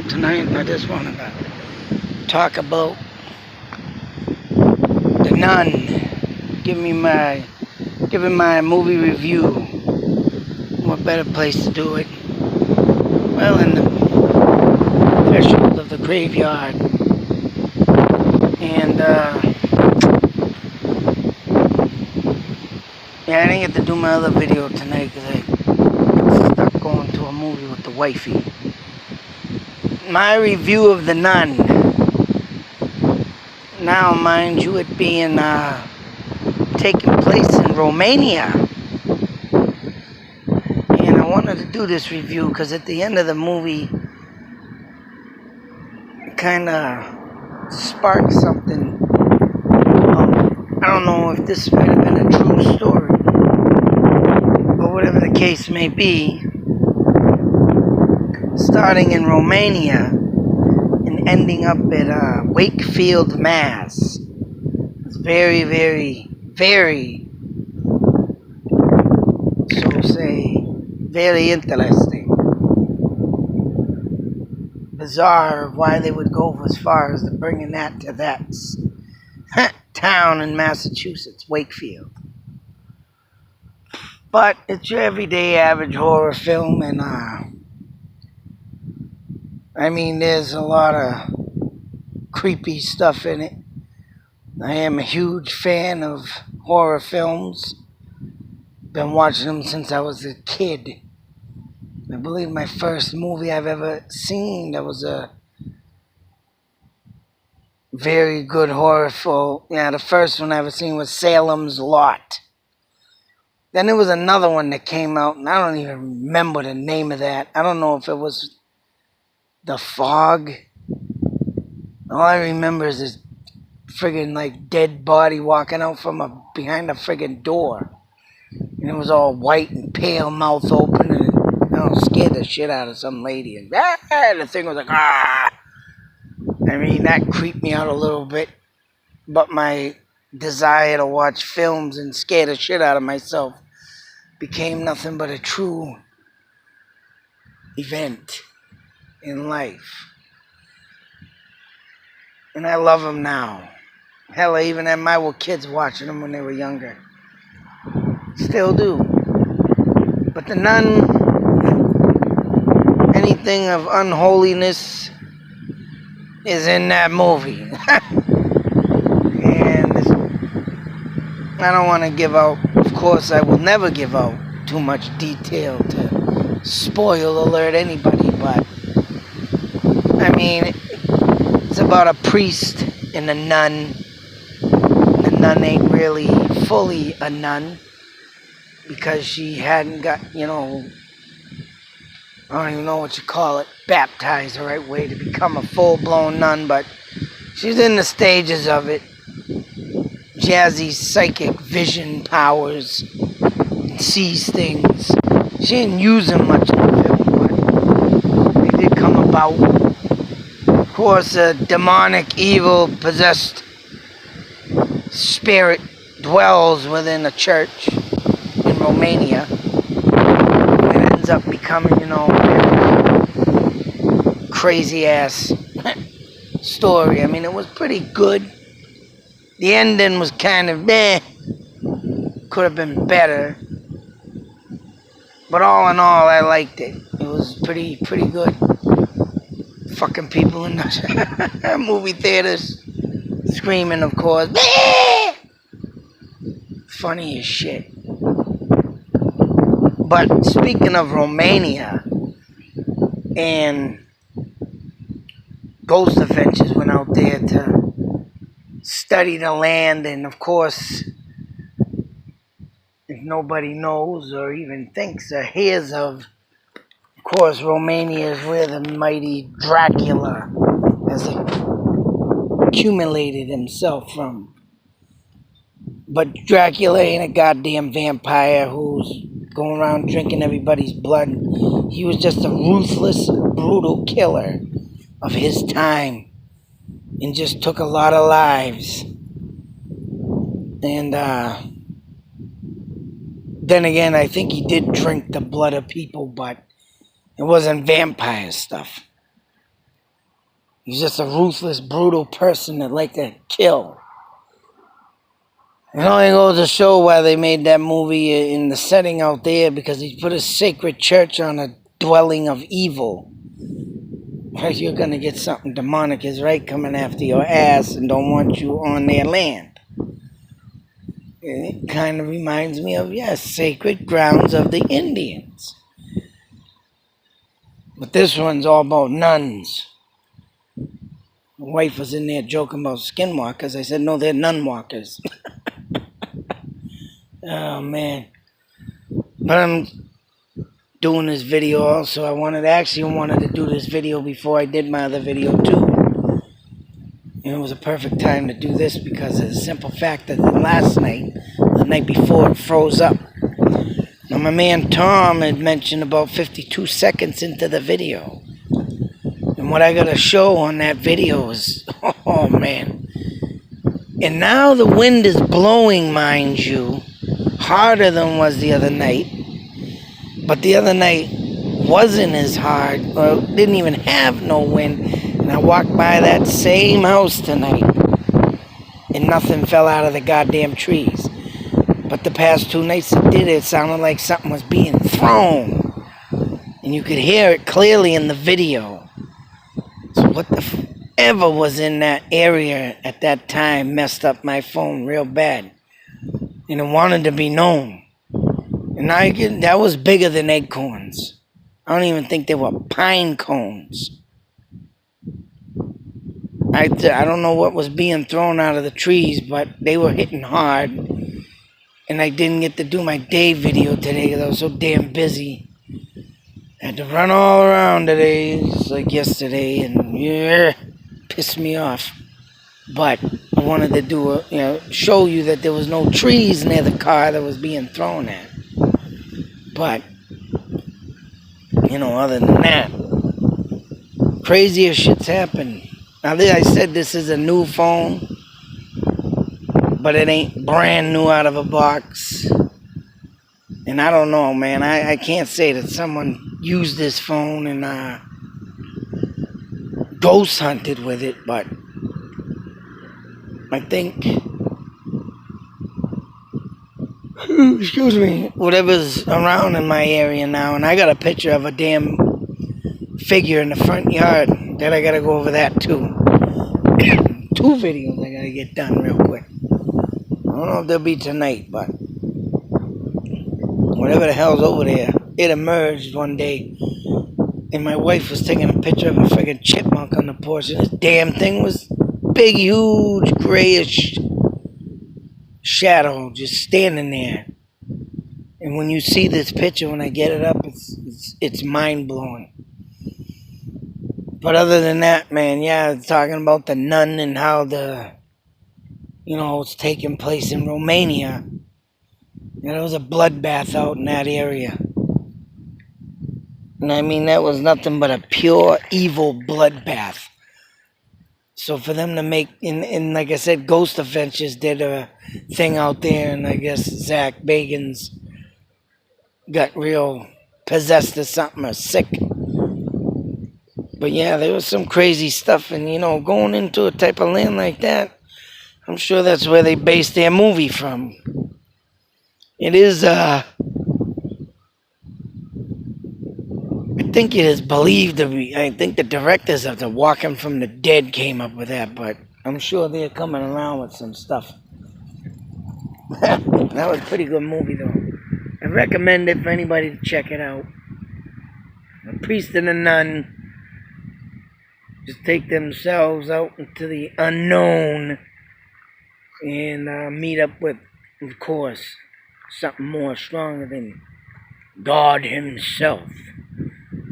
tonight. I just wanted to talk about the Nun. Giving my movie review. What better place to do it? Well, in the threshold of the graveyard. And yeah, I didn't get to do my other video tonight because I got stuck going to a movie with the wifey. My review of the Nun. Now, mind you, it being taking place in Romania. And I wanted to do this review because at the end of the movie, it kind of sparked something. I don't know if this might have been a true story, but whatever the case may be, starting in Romania and ending up at Wakefield, Mass. It's very, very, very, very interesting. Bizarre of why they would go as far as to bringing that to that town in Massachusetts, Wakefield. But it's your everyday average horror film, and I mean, there's a lot of creepy stuff in it. I am a huge fan of horror films. Been watching them since I was a kid. I believe my first movie I've ever seen that was a very good horror film. Yeah, the first one I ever seen was Salem's Lot. Then there was another one that came out, and I don't even remember the name of that. I don't know if it was The Fog. All I remember is this friggin' like dead body walking out from behind a friggin' door. And it was all white and pale, mouth open, and scared the shit out of some lady. And the thing was like, ah! I mean, that creeped me out a little bit. But my desire to watch films and scare the shit out of myself became nothing but a true event in life. And I love them now. Hell, I even had my kids watching them when they were younger. Still do. But the Nun, anything of unholiness is in that movie. And I don't want to give out, of course I will never give out too much detail to spoil alert anybody, but I mean, it's about a priest and a nun. The nun ain't really fully a nun because she hadn't got, I don't even know what you call it, baptized the right way to become a full-blown nun, but she's in the stages of it. Jazzy psychic vision powers, sees things. She didn't use them much in the film, but they did come about. Of course, a demonic, evil, possessed spirit dwells within a church in Romania. It ends up becoming, crazy ass story. I mean, it was pretty good. The ending was kind of meh. Could have been better. But all in all, I liked it. It was pretty good. Fucking people in the movie theaters screaming, of course. Funny as shit. But speaking of Romania and Ghost Adventures went out there to study the land, and of course, if nobody knows or even thinks or hears of course, Romania is where the mighty Dracula has accumulated himself from. But Dracula ain't a goddamn vampire who's going around drinking everybody's blood. He was just a ruthless, brutal killer of his time and just took a lot of lives. And then again, I think he did drink the blood of people, but it wasn't vampire stuff. He's just a ruthless, brutal person that liked to kill. It only goes to show why they made that movie in the setting out there, because he put a sacred church on a dwelling of evil. You're going to get something demonic is right coming after your ass and don't want you on their land. It kind of reminds me of, yes, sacred grounds of the Indians. But this one's all about nuns. My wife was in there joking about skinwalkers. I said, no, they're nun walkers. Oh, man. But I'm doing this video also. I wanted to do this video before I did my other video, too. And it was a perfect time to do this because of the simple fact that last night, the night before, it froze up. Now, my man Tom had mentioned about 52 seconds into the video. And what I got to show on that video is, oh, man. And now the wind is blowing, mind you, harder than was the other night. But the other night wasn't as hard, or didn't even have no wind. And I walked by that same house tonight, and nothing fell out of the goddamn trees. But the past 2 nights it did, it sounded like something was being thrown. And you could hear it clearly in the video. So what the ever was in that area at that time messed up my phone real bad. And it wanted to be known. And that was bigger than acorns. I don't even think they were pine cones. I don't know what was being thrown out of the trees, but they were hitting hard. And I didn't get to do my day video today because I was so damn busy. I had to run all around today, just like yesterday, and yeah, pissed me off. But I wanted to show you that there was no trees near the car that was being thrown at. But, other than that, crazier shit's happened. Now, I said this is a new phone, but it ain't brand new out of a box. And I don't know, man. I can't say that someone used this phone and ghost hunted with it, but I think, excuse me, whatever's around in my area now, and I got a picture of a damn figure in the front yard that I gotta go over that too. 2 videos I gotta get done real quick. I don't know if they'll be tonight, but whatever the hell's over there, it emerged one day, and my wife was taking a picture of a friggin' chipmunk on the porch, and this damn thing was big, huge, grayish shadow just standing there. And when you see this picture, when I get it up, it's mind-blowing. But other than that, man, yeah, talking about the NUN and how it's taking place in Romania. There was a bloodbath out in that area. And I mean, that was nothing but a pure evil bloodbath. So for them to make, and like I said, Ghost Adventures did a thing out there, and I guess Zach Bagans got real possessed or something, or sick. But yeah, there was some crazy stuff, and going into a type of land like that, I'm sure that's where they based their movie from. It is, I think it is believed to be, I think the directors of the Walking from the Dead came up with that, but I'm sure they're coming around with some stuff. That was a pretty good movie, though. I recommend it for anybody to check it out. A priest and a nun just take themselves out into the unknown and meet up with, of course, something more stronger than God himself.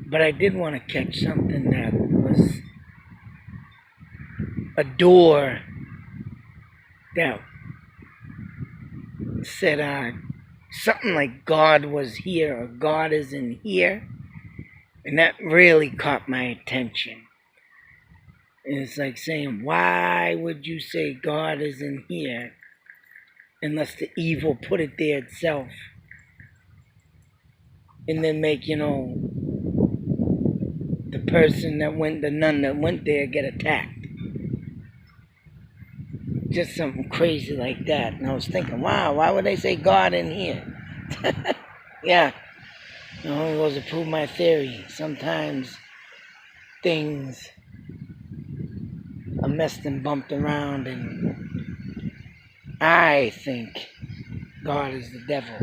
But I did want to catch something that was a door that said something like God was here or God is in here. And that really caught my attention. And it's like saying, why would you say God is in here unless the evil put it there itself? And then make, the person that went, the nun that went there, get attacked. Just something crazy like that. And I was thinking, wow, why would they say God in here? Yeah. It only goes to prove my theory. Sometimes things are messed and bumped around, and I think God is the devil.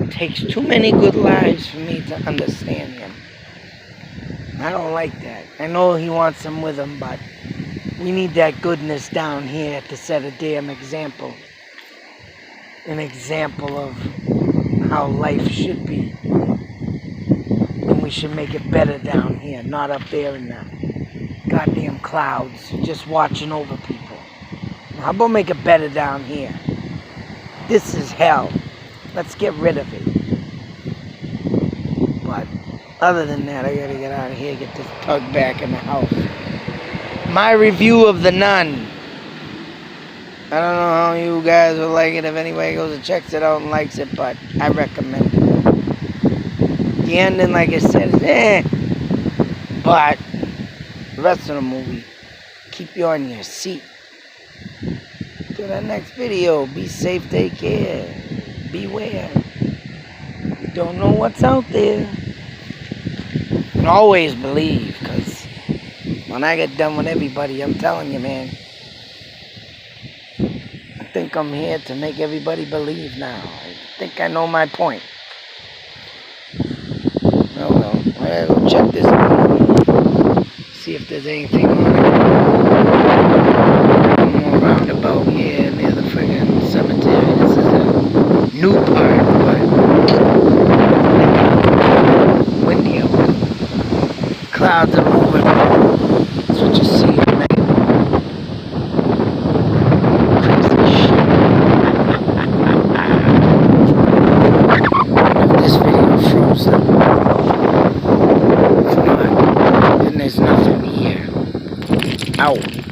It takes too many good lives for me to understand him. I don't like that. I know he wants them with him, but we need that goodness down here to set a damn example. An example of how life should be. And we should make it better down here, not up there in the goddamn clouds, just watching over people. How about make it better down here? This is hell. Let's get rid of it. But other than that, I gotta get out of here, get this tug back in the house. My review of the Nun. I don't know how you guys will like it if anybody goes and checks it out and likes it, but I recommend it. The ending, like I said, is but the rest of the movie, keep you on your seat. Till that next video, be safe, take care, beware. You don't know what's out there. And always believe, because when I get done with everybody, I'm telling you, man, I think I'm here to make everybody believe now. I think I know my point. Oh well, I gotta go check this out. See if there's anything on it. One more roundabout here near the friggin' cemetery. This is a new part, but windy out there. Clouds are moving. That's what you see at night. Crazy shit. If this video froze up. If not, then there's nothing here. Out.